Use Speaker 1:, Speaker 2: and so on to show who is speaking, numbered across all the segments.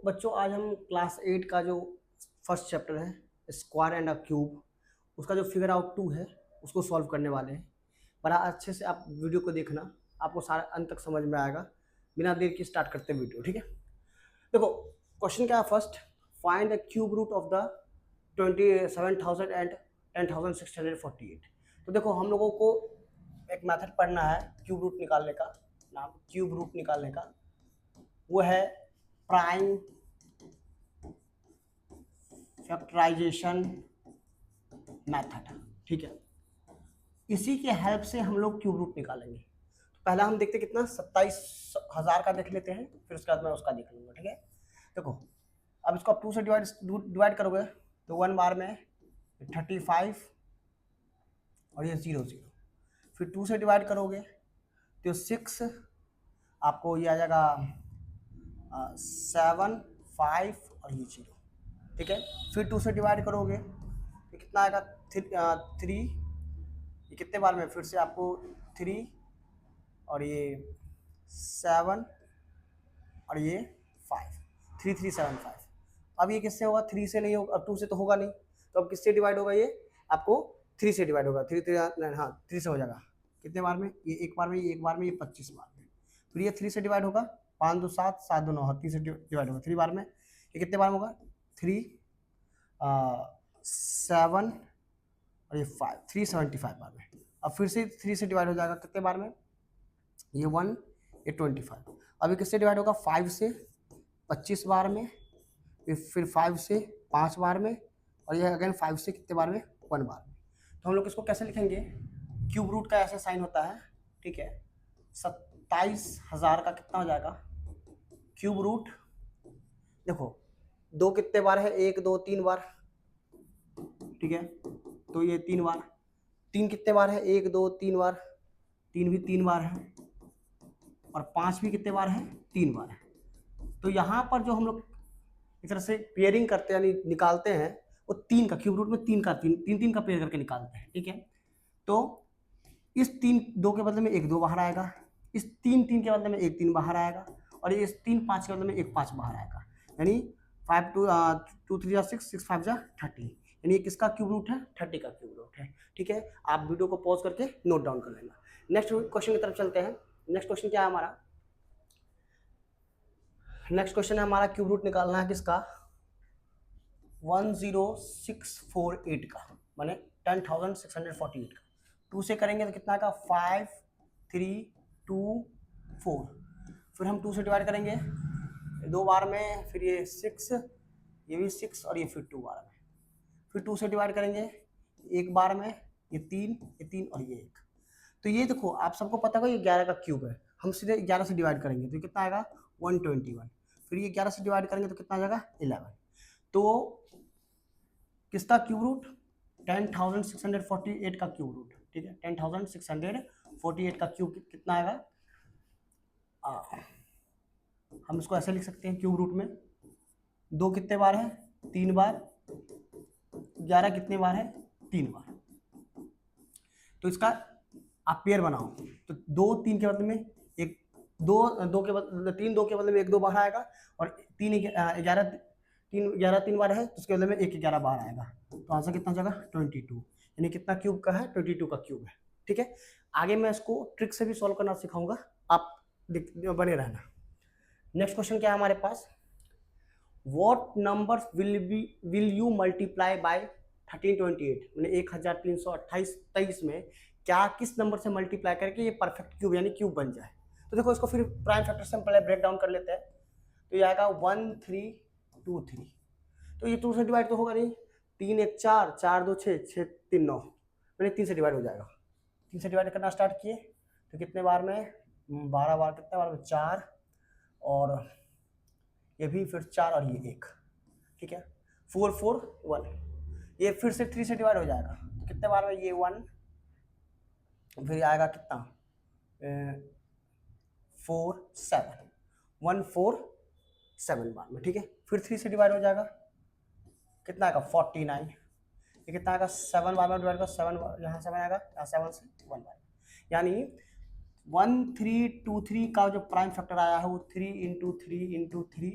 Speaker 1: बच्चों आज हम क्लास 8 का जो फर्स्ट चैप्टर है स्क्वायर एंड अ क्यूब, उसका जो फिगर आउट 2 है उसको सॉल्व करने वाले हैं। बड़ा अच्छे से आप वीडियो को देखना, आपको सारा अंत तक समझ में आएगा। बिना देर की स्टार्ट करते हैं वीडियो, ठीक है। देखो क्वेश्चन क्या है first, find the cube root of the 27,000 and 10,648। तो देखो हम लोगों को एक मेथड पढ़ना है क्यूब रूट निकालने का, नाम क्यूब रूट निकालने का, वो है प्राइम फैक्टराइजेशन मेथड, ठीक है। इसी के हेल्प से हम लोग क्यूब रूट निकालेंगे। तो पहला हम देखते कितना 27,000 का देख लेते हैं, फिर उसके बाद मैं उसका देख लूंगा, ठीक है। देखो अब इसको आप 2 से डिवाइड करोगे तो 1 बार में 35 और ये 0 0, फिर 2 से डिवाइड करोगे तो 6, आपको ये आ जाएगा 7 5 और ये 0, ठीक है। फिर 2 से डिवाइड करोगे तो कितना आएगा 3, ये कितने बार में, फिर से आपको 3 और ये 7 और ये 5, 3 3 7 5। अब ये किससे होगा, 3 से नहीं होगा, अब 2 से तो होगा नहीं, तो अब किससे डिवाइड होगा, ये आपको 3 से डिवाइड होगा, 3 3 हाँ 3 से हो जाएगा। कितने बार में, ये एक बार में, ये एक बार में, ये 25 बार में। फिर ये 3 से डिवाइड होगा, 5 2 7 7 2 9, 3 से डिवाइड होगा 3 बार में। ये कितने बार में होगा, 3 7 और ये 5, 375 बार में। अब फिर से 3 से डिवाइड हो जाएगा कितने बार में, ये 1 ये 25। अब ये किससे डिवाइड होगा, 5 से 25 बार में, फिर 5 से 5 बार में, और ये अगेन 5 से कितने बार में, 1 बार में। तो हम लोग इसको कैसे लिखेंगे, क्यूब रूट का ऐसा साइन होता है, ठीक है। 27,000 का कितना हो जाएगा क्यूब रूट, देखो 2 कितने बार है, 1 2 3 बार, ठीक है। तो ये 3 बार, 3 कितने बार है, 1 2 3 बार, 3 भी 3 बार है, और 5 भी कितने बार है, 3 बार है। तो यहाँ पर जो हम लोग इस तरह से पेयरिंग करते हैं यानी निकालते हैं, वो 3 का क्यूब रूट में 3 का 3 का पेयर करके निकालते हैं, ठीक है। तो इस 3 2 के बदले में 1 2 बाहर आएगा, इस 3 3 के बदले में 1 3 बाहर आएगा, और इस 3 5 के बदले में 1 5 बाहर आएगा, यानी 5 2 3 6 6 5 30, यानी ये किसका क्यूब रूट है, 30 का क्यूब रूट है, ठीक है। आप वीडियो को पॉज करके नोट डाउन कर लेना। नेक्स्ट क्वेश्चन की तरफ चलते हैं। नेक्स्ट क्वेश्चन क्या है हमारा, नेक्स्ट क्वेश्चन है हमारा क्यूब रूट निकालना है किसका, 10648 का, माने 10,648 का। 2 से करेंगे तो कितना का 5 3 2 4, फिर हम 2 से डिवाइड करेंगे 2 बार में, फिर ये 6, ये भी 6 और ये फिर 2 बार में, फिर 2 से डिवाइड करेंगे 1 बार में, ये 3 और ये 1। तो ये देखो आप सबको पता होगा ये 11 का क्यूब है, हम सीधे 11 से डिवाइड करेंगे तो कितना आएगा 121, फिर ये 11 से डिवाइड करेंगे तो कितना आ जाएगा 11। तो किसका क्यूब रूट, 10,648 का क्यूब रूट, ठीक है। 10,648 का क्यूब कितना आएगा, हम इसको ऐसे लिख सकते हैं क्यूब रूट में 2 कितने बार है, 3 बार, 11 कितने बार है, 3 बार। तो इसका आप पेयर बनाओ, तो 2 3 के बदले में एक 2 2 के बदले 3 2 के बदले में 1 2 बाहर आएगा, और 3 11 3 बार है तो उसके बदले में 1 11 बाहर आएगा, तो आंसर कितना हो जाएगा 22, यानी कितना क्यूब का है, 22 का क्यूब है, ठीक है। आगे मैं इसको ट्रिक से भी सॉल्व करना सिखाऊंगा, आप बने रहना। नेक्स्ट क्वेश्चन क्या है हमारे पास, what number will you multiply by 1328, मैंने 1328 में क्या किस नंबर से मल्टीप्लाई करके ये परफेक्ट क्यूब यानी क्यूब बन जाए। तो देखो इसको फिर प्राइम फैक्टर से हम पहले ब्रेक डाउन कर लेते हैं। तो ये आएगा 1 3 2 3, तो ये 2 से डिवाइड तो होगा नहीं, 3 1 4 4 2 6 6 3 9, मैंने 3 से डिवाइड हो जाएगा। 3 से डिवाइड करना स्टार्ट किए तो कितने बार में, 12 बार, कितने बार में 4, और ये भी फिर 4 और ये 1, ठीक है। 4 4 1, ये फिर से 3 से डिवाइड हो जाएगा तो कितने बार में, ये 1, फिर आएगा कितना 4 7 1 4 7 बार में, ठीक है। फिर 3 से डिवाइड हो जाएगा कितना आएगा 49, ये कितना आएगा 7 बार में डिवाइड कर, 7 यहाँ 7 आएगा, यहाँ 7 से 1 बार, यानी 1 3 2 3 का जो प्राइम फैक्टर आया है वो 3 × 3 × 3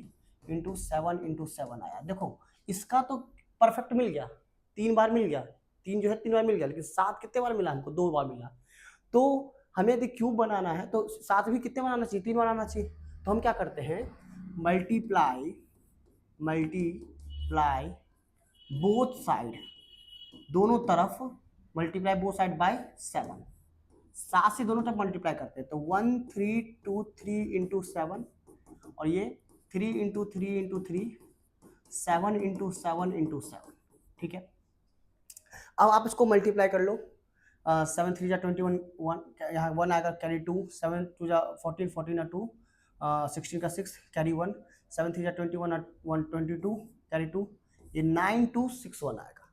Speaker 1: इंटू 7 आया। देखो इसका तो परफेक्ट मिल गया, 3 बार मिल गया, 3 जो है 3 बार मिल गया, लेकिन 7 कितने बार मिला हमको? 2 बार मिला। तो हमें यदि क्यूब बनाना है तो 7 भी कितने बनाना चाहिए? 3 बनाना चाहिए। तो हम क्या करते हैं, मल्टीप्लाई बोथ साइड, दोनों तरफ मल्टीप्लाई बोथ साइड बाय 7, 7 से दोनों तरफ मल्टीप्लाई करते हैं। तो 1 3 2 3 इंटू 7, और ये 3 इंटू 3 इंटू 3, 7 इंटू 7 इंटू 7। ठीक है, अब आप इसको मल्टीप्लाई कर लो। 7 3 जा 21, 1 यहाँ 1 आएगा, कैरी 2, 7 2 जा 14, 14 2, 16 का 6 कैरी 1, 7 3 जा 21 1 22 कैरी 2, ये 9 2 6 1 आएगा।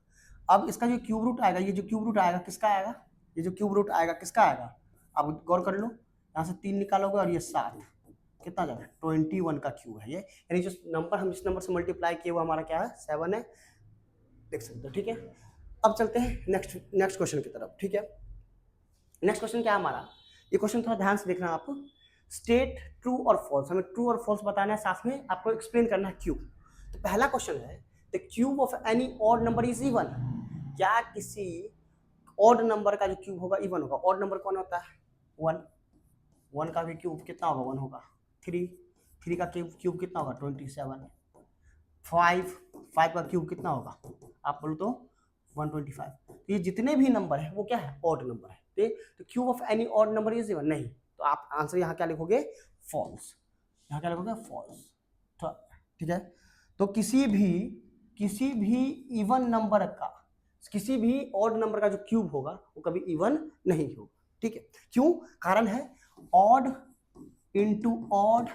Speaker 1: अब इसका जो क्यूब रूट आएगा, ये जो क्यूब रूट आएगा किसका आएगा? ये जो क्यूब रूट आएगा किसका आएगा? आप गौर कर लो, यहाँ से 3 निकालोगे और ये 7, कितना जाएगा? 21 का क्यूब है ये, यानी जो नंबर हम जिस नंबर से मल्टीप्लाई किए वो हमारा क्या है? 7 है, देख सकते हो। ठीक है, अब चलते हैं नेक्स्ट क्वेश्चन की तरफ। ठीक है, नेक्स्ट क्वेश्चन क्या है हमारा? ये क्वेश्चन थोड़ा ध्यान से देखना आप। स्टेट ट्रू और फॉल्स, हमें ट्रू और फॉल्स बताना है, साथ में आपको एक्सप्लेन करना है क्यूब। तो पहला क्वेश्चन है, the cube of any odd number is even. क्या किसी ऑड नंबर का जो क्यूब होगा इवन होगा? ऑड नंबर कौन होता है? 1, 1 का भी क्यूब कितना होगा? 1 होगा। 3 का क्यूब कितना होगा? 27। 5 का क्यूब कितना होगा? आप बोलो तो 125। तो ये जितने भी नंबर है वो क्या है? ऑड नंबर है। तो cube of any odd number is even नहीं, तो आप आंसर यहाँ क्या लिखोगे? फॉल्स। यहाँ क्या लिखोगे? फॉल्स। ठीक है, तो किसी भी इवन नंबर का, किसी भी ऑड नंबर का जो क्यूब होगा वो कभी इवन नहीं होगा। ठीक है, क्यों? कारण है odd into odd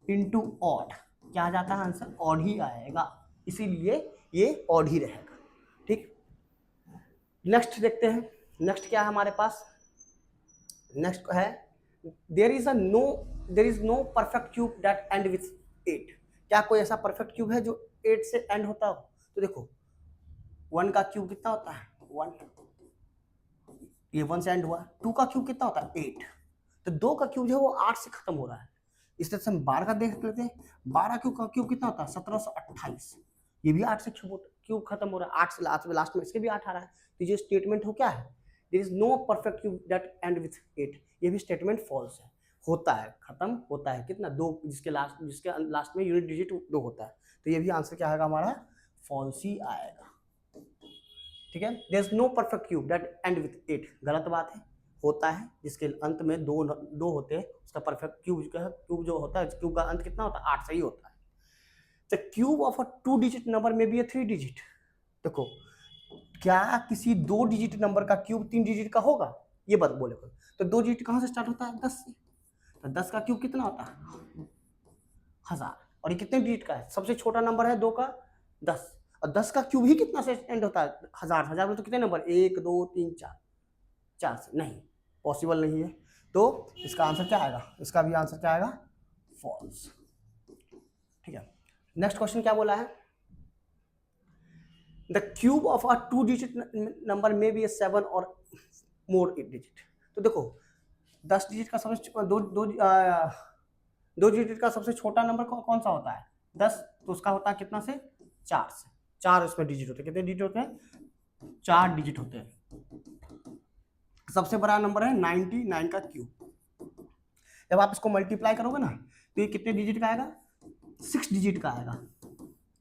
Speaker 1: into odd, क्या आ जाता है आंसर? ऑड ही आएगा, इसीलिए ये ऑड ही रहेगा। ठीक, नेक्स्ट देखते हैं। नेक्स्ट क्या है हमारे पास? नेक्स्ट है there is no perfect cube that end with 8। क्या कोई ऐसा परफेक्ट क्यूब है जो 8 से एंड होता हो? तो देखो 1 का क्यूब कितना होता है? 1, ये 1 से एंड हुआ। 2 का क्यूब कितना होता है? 8। तो 2 का क्यूब जो है वो 8 से खत्म हो रहा है। इस तरह से हम 12 का देख लेते हैं। 12 क्यूब कितना होता है? 1728। ये भी 8 से क्यूब खत्म हो रहा है, 8 से लास्ट में इसके भी 8 आ रहा है। तो ये स्टेटमेंट हो क्या है? There is no perfect cube that end with 8। ये भी स्टेटमेंट फॉल्स है। होता है, खत्म होता है कितना? 2, जिसके लास्ट में यूनिट डिजिट 2 होता है। तो ये भी आंसर क्या आएगा हमारा? फॉल्स ही आएगा। ठीक है, there is no perfect cube that end with 8, गलत बात है। होता है जिसके अंत में दो होते हैं, उसका परफेक्ट क्यूब जो होता है, क्यूब का अंत कितना होता है? 8 से ही होता है। The cube of a 2 digit number में भी है 3 डिजिट। देखो क्या किसी 2 डिजिट नंबर का क्यूब 3 डिजिट का होगा? ये बात बोले तो 2 डिजिट कहाँ से स्टार्ट होता है? 10 से। तो 10 का क्यूब कितना होता है? 1000। और ये कितने डिजिट का है? सबसे छोटा नंबर है 2 का 10, और 10 का क्यूब ही कितना से एंड होता है? 1000। 1000 में तो कितने नंबर? 1 2 3 4, 4 से नहीं, पॉसिबल नहीं है। तो इसका आंसर क्या आएगा? इसका भी आंसर क्या आएगा? फॉल्स। ठीक है, नेक्स्ट क्वेश्चन क्या बोला है? The cube of a 2 digit number में भी 7 और मोर डिजिट। तो देखो 10 डिजिट का सबसे दो डिजिट का सबसे छोटा नंबर कौन सा होता है? 10। तो उसका होता है कितना से? 4 से। 4 उसमें डिजिट होते हैं। कितने डिजिट होते हैं? 4 डिजिट होते हैं। सबसे बड़ा नंबर है 99 का क्यूब। जब आप इसको मल्टीप्लाई करोगे ना तो ये कितने डिजिट का आएगा? 6 डिजिट का आएगा।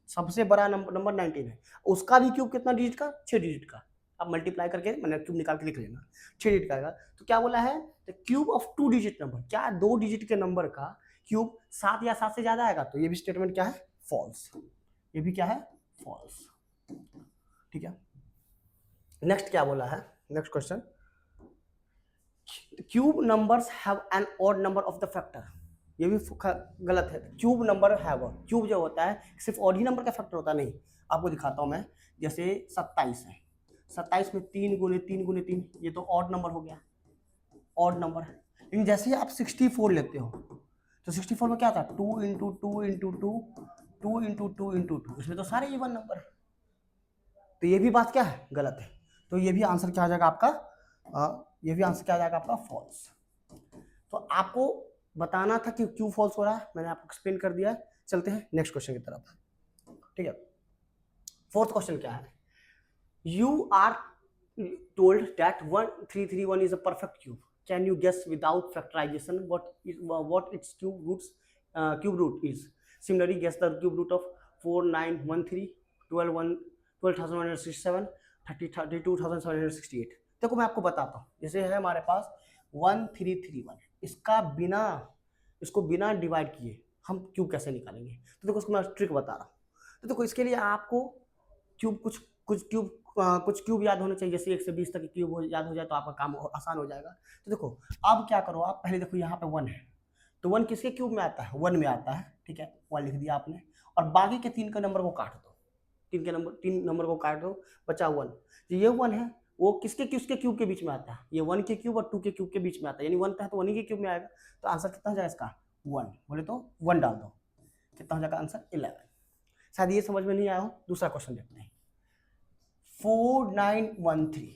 Speaker 1: सबसे बड़ा नंबर 19 है, उसका भी क्यूब कितना डिजिट का? 6 डिजिट का। आप मल्टीप्लाई करके मैंने क्यूब निकाल के लिख लेना, 6 डिजिट का आएगा। तो क्या बोला है? The cube of 2 digit number, क्या 2 डिजिट के नंबर का क्यूब 7 या 7 से ज्यादा आएगा? तो ये भी स्टेटमेंट क्या है? फॉल्स। ये भी क्या है? फॉल्स। ठीक है, नेक्स्ट क्या बोला है? Next question, cube numbers have an odd number of the factor. ये भी गलत है। क्यूब नंबर हैव, क्यूब जो होता है सिर्फ ऑड ही नंबर का फैक्टर होता नहीं। आपको दिखाता हूं मैं, जैसे 27 है, 27 में 3 गुने 3 गुने 3, ये तो ऑड नंबर हो गया, ऑड नंबर। लेकिन जैसे ही आप 64 लेते हो तो 64 में क्या था? 2 इंटू 2 इंटू 2, 2 इंटू 2 इंटू 2, इसमें तो सारे इवन नंबर है। तो ये भी बात क्या है? गलत है। तो ये भी आंसर क्या आ जाएगा आपका? ये भी आंसर क्या आ जाएगा आपका? फॉल्स। तो आपको बताना था कि क्यों फॉल्स हो रहा है, मैंने आपको एक्सप्लेन कर दिया है। चलते हैं नेक्स्ट क्वेश्चन की तरफ, ठीक है। फोर्थ क्वेश्चन क्या है, you are told that 1331 is a perfect cube. Can you guess without factorization what its cube root is? Similarly, guess the cube root of 4913, 12,167, 32,768. देखो मैं आपको बताता हूँ, जैसे है हमारे पास 1331, इसको बिना डिवाइड किए हम क्यूब कैसे निकालेंगे। तो देखो उसको मैं ट्रिक बता रहा हूँ। तो देखो इसके लिए आपको क्यूब कुछ क्यूब याद होने चाहिए, जैसे 1 से 20 तक क्यूब याद हो जाए तो आपका काम आसान हो जाएगा। तो देखो अब क्या करो, आप पहले देखो यहाँ पे 1 है, तो 1 किसके क्यूब में आता है, 1 में आता है, ठीक है, 1 लिख दिया आपने, और बाकी के 3 का नंबर को काट दो, 3 नंबर को काट दो, बचा 1। तो ये 1 है, वो किसके क्यूब के बीच में आता है, ये 1 के क्यूब और 2 के क्यूब के बीच में आता है, यानी 1 है तो 1 ही के क्यूब में आएगा। तो आंसर कितना हो जाएगा इसका, 1। बोले तो 1 डाल दो, कितना हो जाएगा आंसर 11। शायद ये समझ में नहीं आया हो, दूसरा क्वेश्चन देखते हैं। 4913,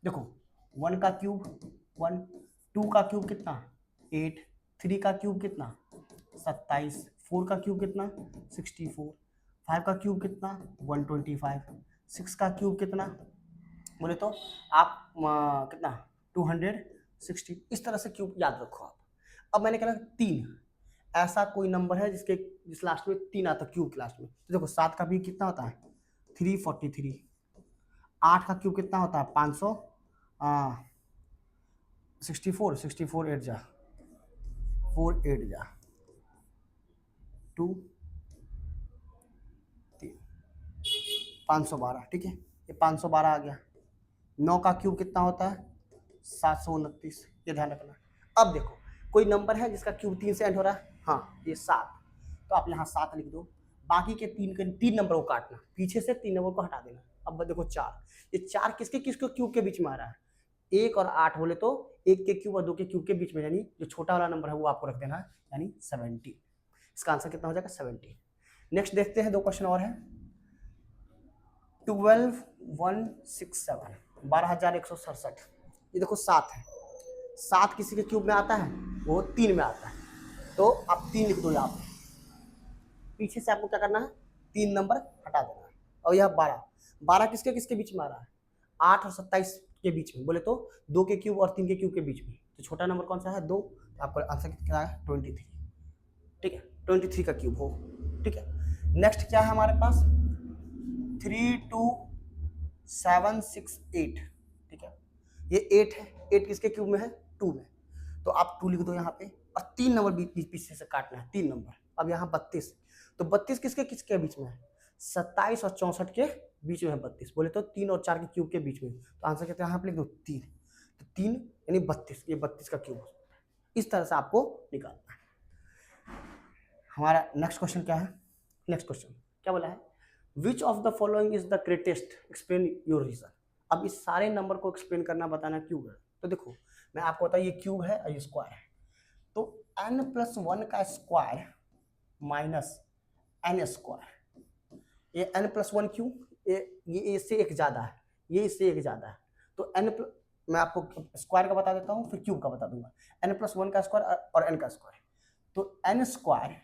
Speaker 1: देखो 1 का क्यूब 1, 2 का क्यूब कितना 8, 3 का क्यूब कितना 27, 4 का क्यूब कितना 64, 5 का क्यूब कितना 125, 6 का क्यूब कितना, बोले तो आप कितना 260। इस तरह से क्यूब याद रखो आप। अब मैंने कहा 3, ऐसा कोई नंबर है जिस लास्ट में 3 आता है क्यूब के लास्ट में। तो देखो 7 का भी कितना होता है 343, 8 का क्यूब कितना होता है 564, 64 8 जा 4 8 जा 2 3 512, ठीक है, ये 512 आ गया। 9 का क्यूब कितना होता है 729, ये ध्यान रखना। अब देखो कोई नंबर है जिसका क्यूब 3 से एंड हो रहा है, हाँ ये 7, तो आप यहाँ 7 लिख दो, बाकी के 3 नंबर को काटना, पीछे से 3 नंबर को हटा देना। अब देखो 4, ये 4 किसके क्यूब के बीच में आ रहा है, 1 और 8, बोले तो 1 के क्यूब और 2 के क्यूब के बीच में, यानी जो छोटा वाला नंबर है वो आपको रख देना है, यानी 17। इसका आंसर कितना हो जाएगा 17। नेक्स्ट देखते हैं, 2 क्वेश्चन और है। 12167, 12167, ये देखो 7 है, 7 किसी के क्यूब में आता है, वो 3 में आता है, तो आप 3 लिख दो यहाँ पे, पीछे से आपको क्या करना है 3 नंबर हटा देना है। और यह 12 किसके बीच में आ रहा है 8 और 27 के बीच में, बोले तो 2 के क्यूब और 3 के क्यूब के बीच में, तो छोटा नंबर कौन सा है 2, तो आपको आंसर कितना है 23, ठीक है, 23 का क्यूब हो, ठीक है। नेक्स्ट क्या है हमारे पास 32768, ठीक है, ये 8 है, 8 किसके क्यूब में है 2 में, तो आप 2 लिख दो यहाँ पे, और 3 नंबर पीछे से काटना है, 3 नंबर। अब यहाँ 32, तो 32 किसके बीच में है 27 और 64 के बीच में है 32, बोले तो 3 और 4 के क्यूब के बीच में, तो आंसर कहते हैं यहाँ पे लिख दो 3, तो 3 यानी 32, ये 32 का क्यूब हो सकता है। इस तरह से आपको निकालना है। हमारा नेक्स्ट क्वेश्चन क्या है, नेक्स्ट क्वेश्चन क्या बोला है, which of the following is the greatest, explain your reason. अब इस सारे नंबर को एक्सप्लेन करना, बताना क्यूब है। तो देखो मैं आपको बता, ये क्यूब है और ये स्क्वायर है, तो n+1 का स्क्वायर माइनस n स्क्वायर, ये n+1 क्यों, ये इससे एक ज़्यादा है, ये इससे एक ज़्यादा है, तो मैं आपको स्क्वायर का बता देता हूँ, फिर क्यूब का बता दूंगा। n+1 का स्क्वायर और n का स्क्वायर, तो n square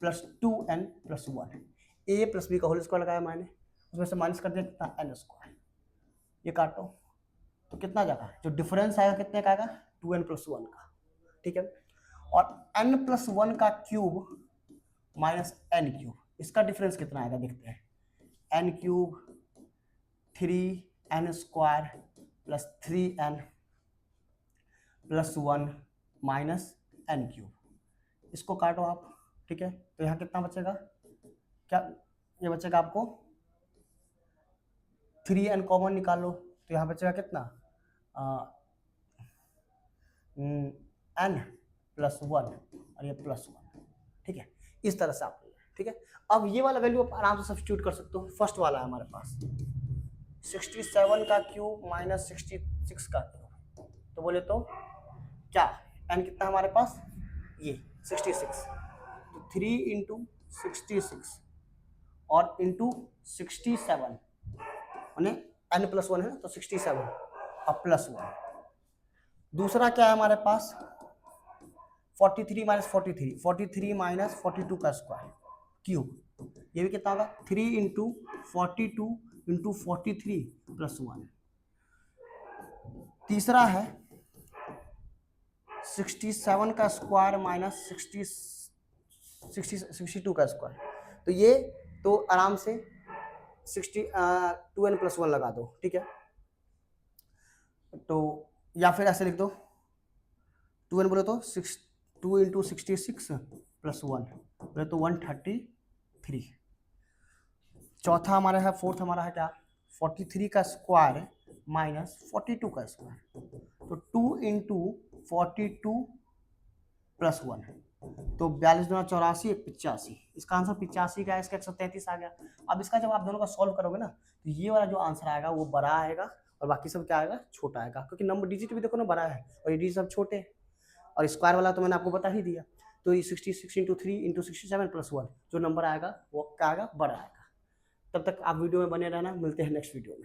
Speaker 1: plus 2n+1, a plus b का होल स्क्वायर लगाया मैंने, उसमें से माइनस कर दिया कितना n स्क्वायर, ये काटो तो कितना जाएगा, जो डिफरेंस आएगा कितने का आएगा 2n+1 का, ठीक है। और n+1 का क्यूब माइनस n क्यूब, इसका डिफरेंस कितना आएगा देखते हैं, n cube 3n square plus 3n+1 minus n cube, इसको काटो आप, ठीक है, तो यहाँ कितना बचेगा, क्या ये बचेगा आपको 3n कॉमन निकालो, तो यहाँ बचेगा कितना n+1 और ये +1, ठीक है, इस तरह से आप, ठीक है। अब ये वाला वैल्यू आप आराम से सब्स्टिट्यूट कर सकते हो। फर्स्ट वाला है हमारे पास 67 का क्यूब माइनस 66 का क्यूब, तो बोले तो क्या n कितना हमारे पास ये 66, तो 3 × 66 और इंटू 67, यानी n+1 है तो 67 और +1। दूसरा क्या है हमारे पास 43 माइनस 43 माइनस 42 का स्क्वायर, क्यूब, ये भी कितना होगा 3 इंटू 42 इंटू 43 प्लस 1। तीसरा है 67 का स्क्वायर माइनस 62 का स्क्वायर, तो ये तो आराम से 2n प्लस 1 लगा दो, ठीक है। तो या फिर ऐसे लिख दो 2n बोले तो 2 इंटू 66 प्लस 1 बोले तो 133। चौथा हमारा है, फोर्थ हमारा है क्या 43 का स्क्वायर माइनस 42 का स्क्वायर, तो 2 इंटू 42 प्लस 1, तो 42 दूना 84 85, इसका आंसर 85 का है, इसका 133 आ गया। अब इसका जब आप दोनों का सॉल्व करोगे ना तो ये वाला जो आंसर आएगा वो बड़ा आएगा और बाकी सब क्या आएगा छोटा आएगा, क्योंकि नंबर डिजिट भी देखो ना बड़ा है और ये डिजिट सब छोटे हैं, और स्क्वायर वाला तो मैंने आपको बता ही दिया। तो ये 66 इंटू 3 इंटू 67 प्लस 1 जो नंबर आएगा वो क्या आएगा बड़ा आएगा। तब तक आप वीडियो में बने रहना, मिलते हैं नेक्स्ट वीडियो में।